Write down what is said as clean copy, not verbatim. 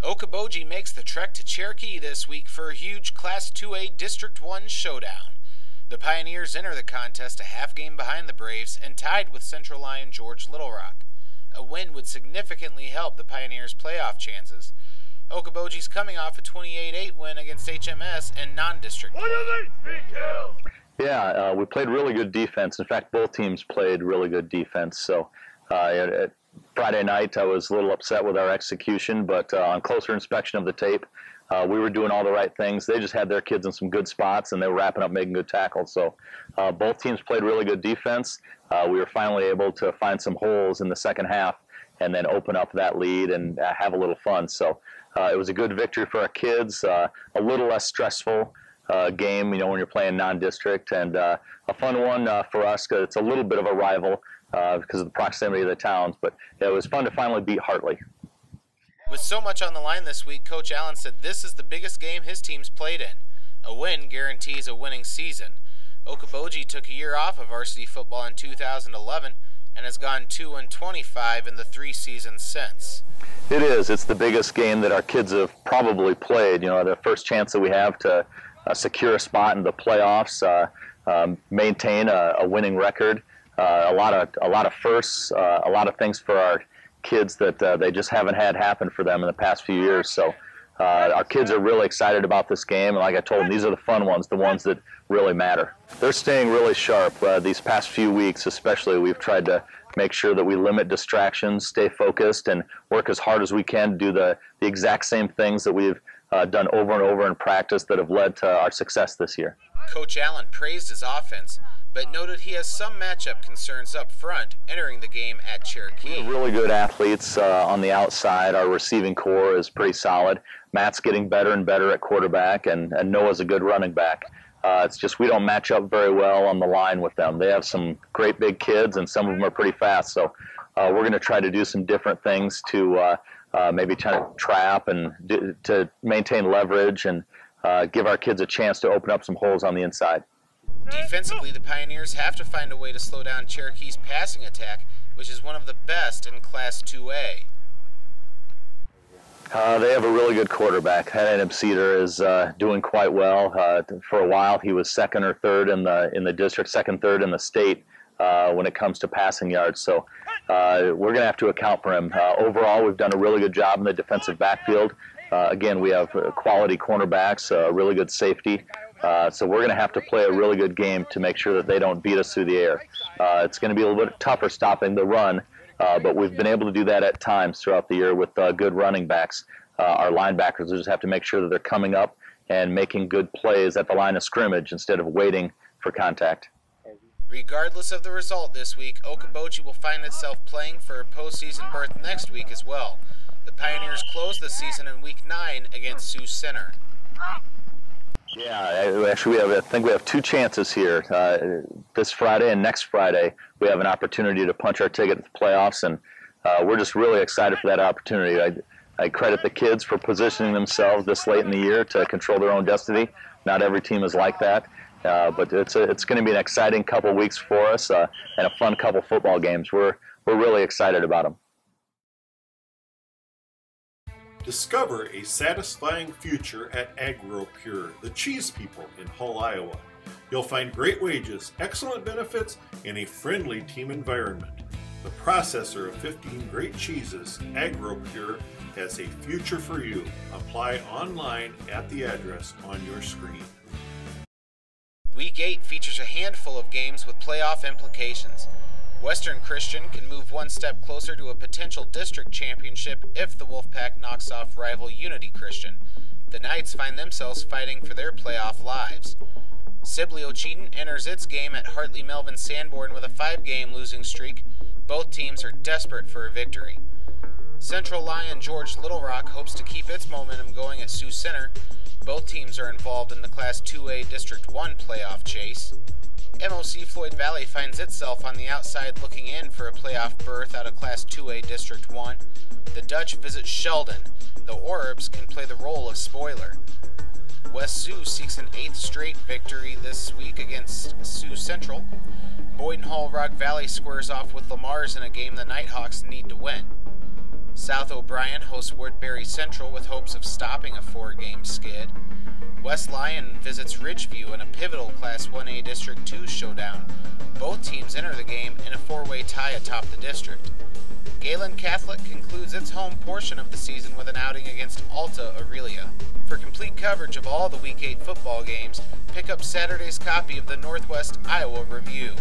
Okoboji makes the trek to Cherokee this week for a huge Class 2A District 1 showdown. The Pioneers enter the contest a half game behind the Braves and tied with Central Lyon George Little Rock. A win would significantly help the Pioneers' playoff chances. Okoboji's coming off a 28-8 win against HMS and non-district play. Yeah, we played really good defense. In fact, both teams played really good defense. So Friday night, I was a little upset with our execution, but on closer inspection of the tape, we were doing all the right things. They just had their kids in some good spots, and they were wrapping up making good tackles. So both teams played really good defense. We were finally able to find some holes in the second half and then open up that lead and have a little fun. So it was a good victory for our kids, a little less stressful game, when you're playing non-district, and a fun one for us because it's a little bit of a rival because of the proximity of the towns. But it was fun to finally beat Hartley. With so much on the line this week, Coach Allen said this is the biggest game his team's played in. A win guarantees a winning season. Okoboji took a year off of varsity football in 2011 and has gone 2-25 in the 3 seasons since. It is. It's the biggest game that our kids have probably played. The first chance that we have to secure a spot in the playoffs, maintain a winning record, a lot of firsts, a lot of things for our kids that they just haven't had happen for them in the past few years. So our kids are really excited about this game, and like I told them, these are the fun ones, the ones that really matter. They're staying really sharp. These past few weeks especially, we've tried to make sure that we limit distractions, stay focused, and work as hard as we can to do the exact same things that we've done over and over in practice that have led to our success this year. Coach Allen praised his offense, but noted he has some matchup concerns up front entering the game at Cherokee. We have really good athletes on the outside. Our receiving core is pretty solid. Matt's getting better and better at quarterback, and Noah's a good running back. It's just we don't match up very well on the line with them. They have some great big kids, and some of them are pretty fast. So we're going to try to do some different things to maybe try to trap and to maintain leverage and give our kids a chance to open up some holes on the inside. Defensively, the Pioneers have to find a way to slow down Cherokee's passing attack, which is one of the best in Class 2A. They have a really good quarterback. Adam Cedar is doing quite well. For a while, he was second or third in the district, second, third in the state when it comes to passing yards. So we're going to have to account for him. Overall, we've done a really good job in the defensive backfield. Again, we have quality cornerbacks, really good safety. So we're going to have to play a really good game to make sure that they don't beat us through the air. It's going to be a little bit tougher stopping the run, but we've been able to do that at times throughout the year with good running backs. Our linebackers just have to make sure that they're coming up and making good plays at the line of scrimmage instead of waiting for contact. Regardless of the result this week, Okoboji will find itself playing for a postseason berth next week as well. The Pioneers close the season in Week 9 against Sioux Center. Yeah, actually I think we have 2 chances here. This Friday and next Friday, we have an opportunity to punch our ticket to the playoffs, and we're just really excited for that opportunity. I credit the kids for positioning themselves this late in the year to control their own destiny. Not every team is like that, but it's going to be an exciting couple weeks for us and a fun couple football games. We're really excited about them. Discover a satisfying future at AgroPure, the cheese people in Hull, Iowa. You'll find great wages, excellent benefits, and a friendly team environment. The processor of 15 great cheeses, AgroPure, has a future for you. Apply online at the address on your screen. Week 8 features a handful of games with playoff implications. Western Christian can move one step closer to a potential district championship if the Wolfpack knocks off rival Unity Christian. The Knights find themselves fighting for their playoff lives. Sibley Ocheyedan enters its game at Hartley Melvin Sanborn with a 5-game losing streak. Both teams are desperate for a victory. Central Lyon George Little Rock hopes to keep its momentum going at Sioux Center. Both teams are involved in the Class 2A District 1 playoff chase. MOC Floyd Valley finds itself on the outside looking in for a playoff berth out of Class 2A District 1. The Dutch visit Sheldon. The Orbs can play the role of spoiler. West Sioux seeks an 8th straight victory this week against Sioux Central. Boyden Hall Rock Valley squares off with Lamar's in a game the Nighthawks need to win. South O'Brien hosts Woodbury Central with hopes of stopping a 4-game skid. West Lyon visits Ridgeview in a pivotal Class 1A District 2 showdown. Both teams enter the game in a 4-way tie atop the district. Galen Catholic concludes its home portion of the season with an outing against Alta Aurelia. For complete coverage of all the Week 8 football games, pick up Saturday's copy of the Northwest Iowa Review.